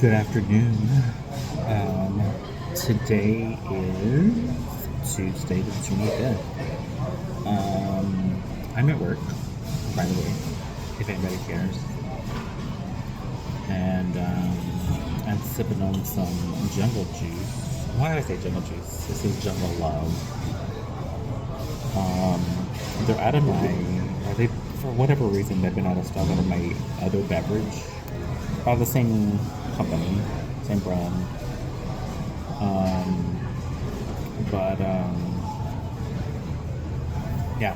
Good afternoon. Um, Today is Tuesday the 25th. I'm at work, by the way, if anybody cares. And I'm sipping on some jungle juice. Why did I say jungle juice? This is jungle love. They're out of my, they, for whatever reason, they've been out of stock out of my other beverage. By the same company, same brand. Um, but yeah,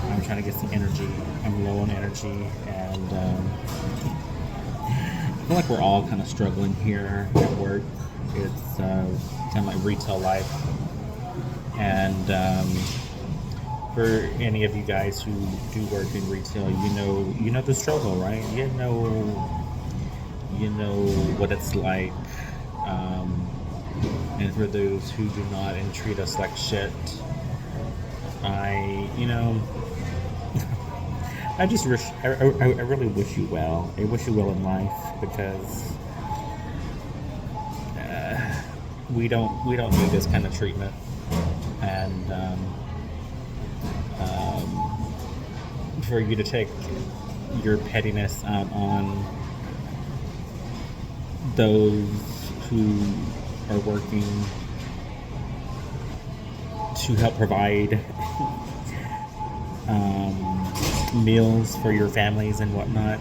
I'm trying to get some energy. I'm low on energy, and I feel like we're all kind of struggling here at work. It's kind of like retail life, and for any of you guys who do work in retail, you know the struggle, right? You know what it's like. Um, and for those who do not and treat us like shit, you know, I just wish, I really wish you well. I wish you well in life because we don't need this kind of treatment, and for you to take your pettiness out on those who are working to help provide meals for your families and whatnot.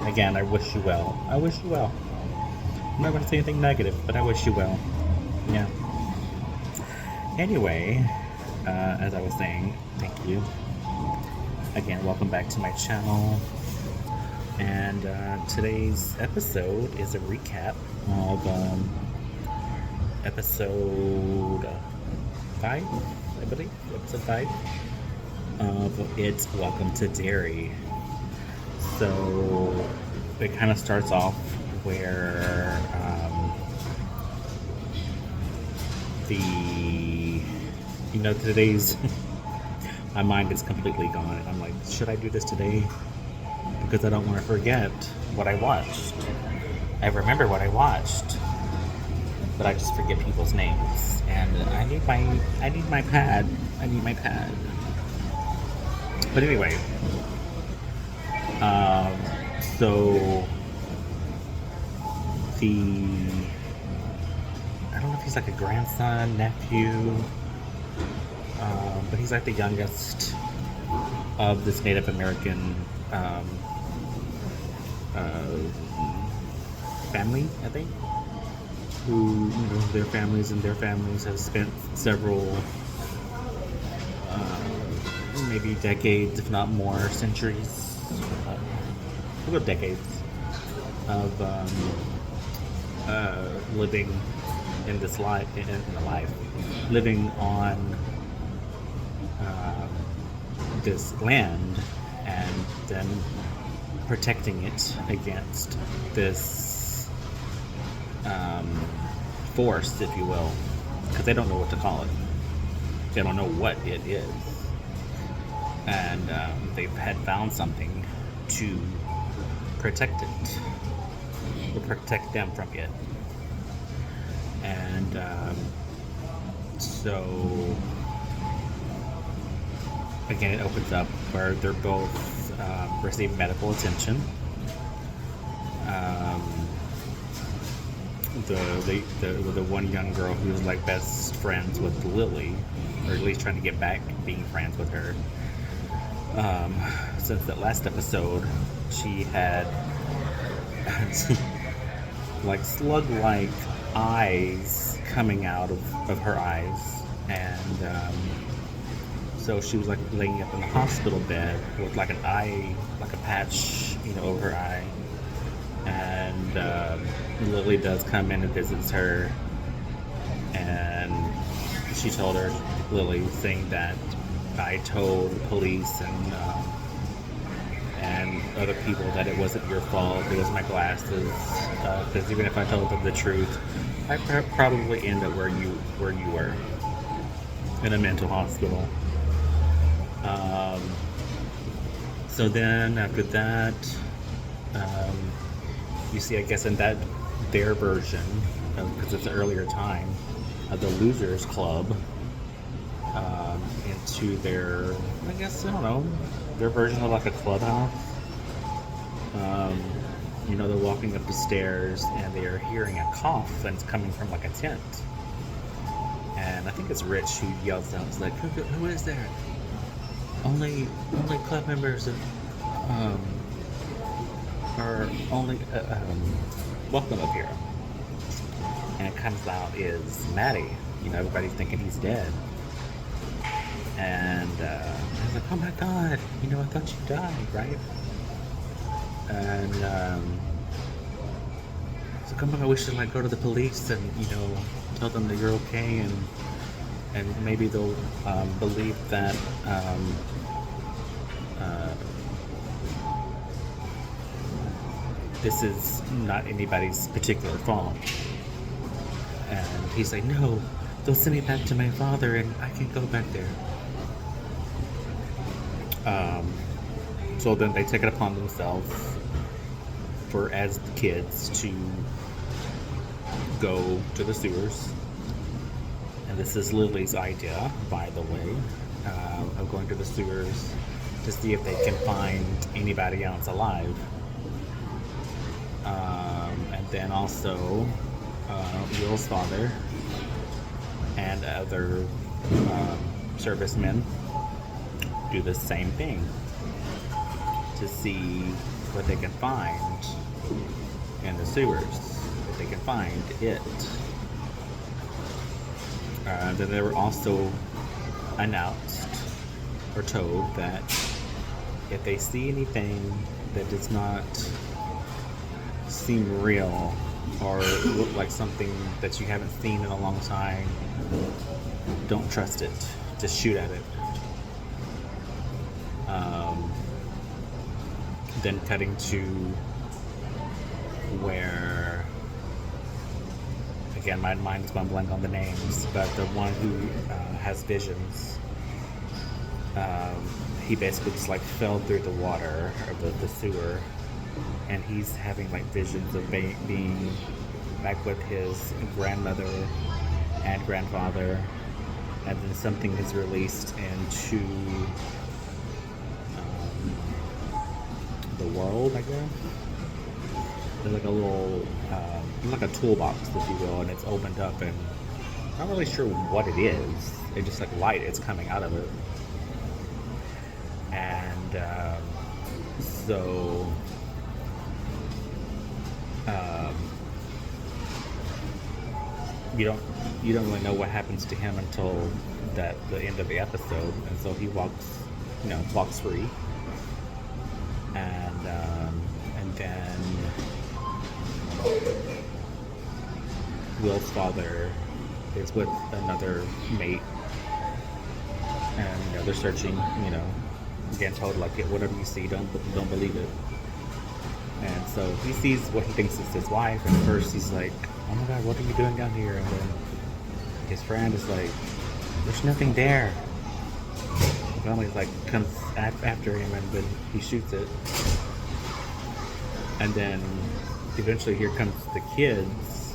Again, I wish you well. I wish you well. I'm not going to say anything negative, but I wish you well. Yeah. Anyway, as I was saying, thank you. Again, welcome back to my channel. And today's episode is a recap of episode 5, I believe. Episode 5 of It's Welcome to Derry. So it kind of starts off where today's my mind is completely gone, and I'm like, should I do this today? Because I don't want to forget what I watched. I remember what I watched, but I just forget people's names, and I need my pad. I need my pad. But anyway, so I don't know if he's like a grandson, nephew, but he's like the youngest of this Native American family, I think, who, their families have spent several, maybe decades, if not more, centuries, decades of living in this life, living on this land, and then protecting it against this force, if you will, because they don't know what to call it. They don't know what it is, and they had found something to protect it, to protect them from it, and so again, it opens up where they're both receiving medical attention. The one young girl who's like best friends with Lily, or at least trying to get back being friends with her. Since that last episode, she had like slug-like eyes coming out of her eyes, and so she was like laying up in the hospital bed with like an eye, like a patch, over her eye. And Lily does come in and visits her, and she told her, Lily, saying that I told police and other people that it wasn't your fault. It was my glasses. Because even if I told them the truth, I probably end up where you were, in a mental hospital. So then after that, you see, I guess in that their version, because it's an earlier time, of the Losers Club, into their, I guess, I don't know, their version of like a clubhouse. Um, they're walking up the stairs and they are hearing a cough and it's coming from like a tent. And I think it's Rich who yells out, it's like, who is there? Only club members are only welcome up here. And it comes out is Matty. Everybody's thinking he's dead. And I was like, oh my god, I thought you died, right? And it's like, oh my god, we should like go to the police and tell them that you're okay, and maybe they'll believe that this is not anybody's particular fault. And he's like, no, they'll send me back to my father and I can go back there. So then they take it upon themselves as the kids to go to the sewers. And this is Lily's idea, by the way, of going to the sewers to see if they can find anybody else alive. And then also Will's father and other servicemen do the same thing to see what they can find in the sewers, if they can find it. Then they were also announced or told that if they see anything that does not seem real or look like something that you haven't seen in a long time, don't trust it. Just shoot at it. Then cutting to where, again, my mind is bumbling on the names, but the one who has visions, he basically just like fell through the water or the sewer, and he's having like visions of being back with his grandmother and grandfather, and then something is released into the world, I guess. There's like a little, like a toolbox, if you will, and it's opened up, and I'm not really sure what it is. It's just like light is coming out of it. And so you don't really know what happens to him until the end of the episode, and so he walks free, and then Will's father is with another mate, and they're searching, again told like, whatever you see, don't believe it. And so he sees what he thinks is his wife, and at first he's like, oh my god, what are you doing down here? And then his friend is like, there's nothing there. The family like comes after him, and then he shoots it. And then eventually here comes the kids,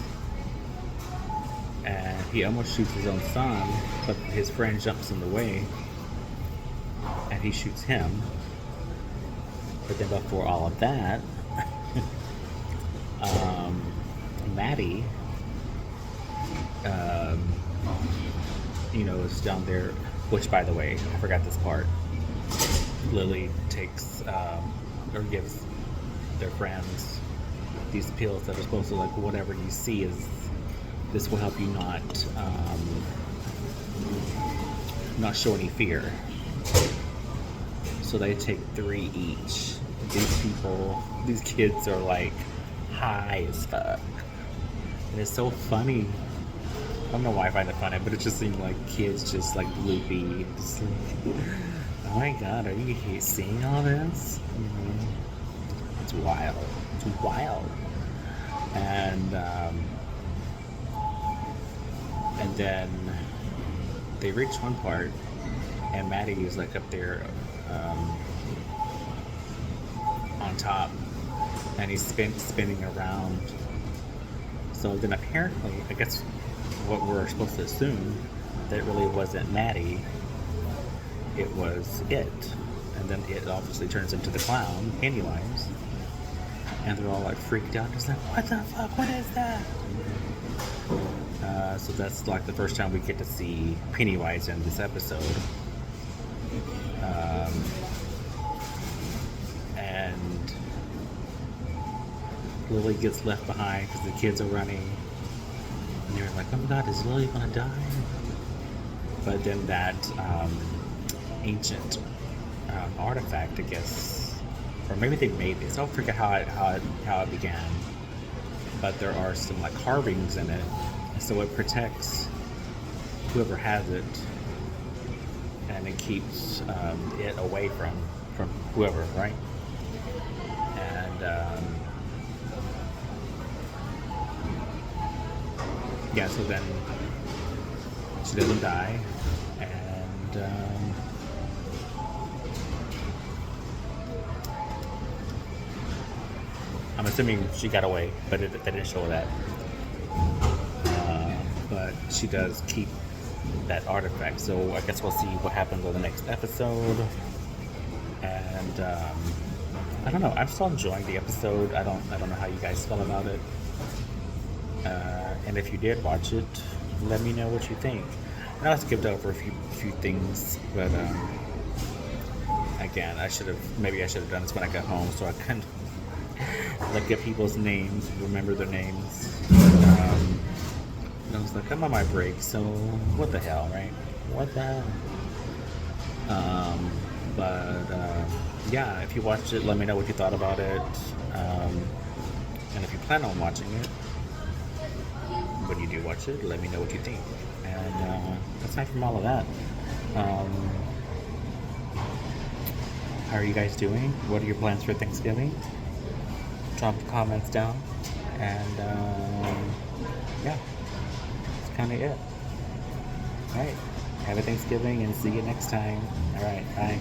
and he almost shoots his own son, but his friend jumps in the way and he shoots him. But then before all of that, Matty is down there, which, by the way, I forgot this part. Lily takes or gives their friends these pills that are supposed to, like, whatever you see is, this will help you not show any fear. So they take 3 each. These kids are like high as fuck. And it's so funny. I don't know why I find it funny, but it just seemed like kids just like loopy. Just like, oh my god, are you seeing all this? It's wild. It's wild. And then they reach one part, and Matty is like up there on top, and he's spinning around. So then apparently, I guess what we're supposed to assume, that it really wasn't Maddie, it was it. And then it obviously turns into the clown, Pennywise. And they're all like freaked out, just like, what the fuck, what is that? So that's like the first time we get to see Pennywise in this episode. And Lily gets left behind because the kids are running. And they're like, oh my god, is Lily gonna die? But then that ancient artifact, I guess, or maybe they made this. I don't forget how it began. But there are some like carvings in it, so it protects whoever has it, and it keeps it away from whoever, right? And yeah, so then she doesn't die, and I'm assuming she got away, but they didn't show that. But she does keep that artifact, so I guess we'll see what happens on the next episode. And I don't know. I'm still enjoying the episode. I don't know how you guys feel about it. And if you did watch it, let me know what you think. I know I skipped over a few things, but again, I should have done this when I got home, so I couldn't look at people's names, remember their names. And I was like, I'm on my break, so what the hell, right? What the hell? Yeah, if you watched it, let me know what you thought about it. And if you plan on watching it, when you do watch it, let me know what you think. And aside from all of that, how are you guys doing? What are your plans for Thanksgiving? Drop the comments down. And yeah, that's kind of it. Alright, have a Thanksgiving and see you next time. Alright, bye.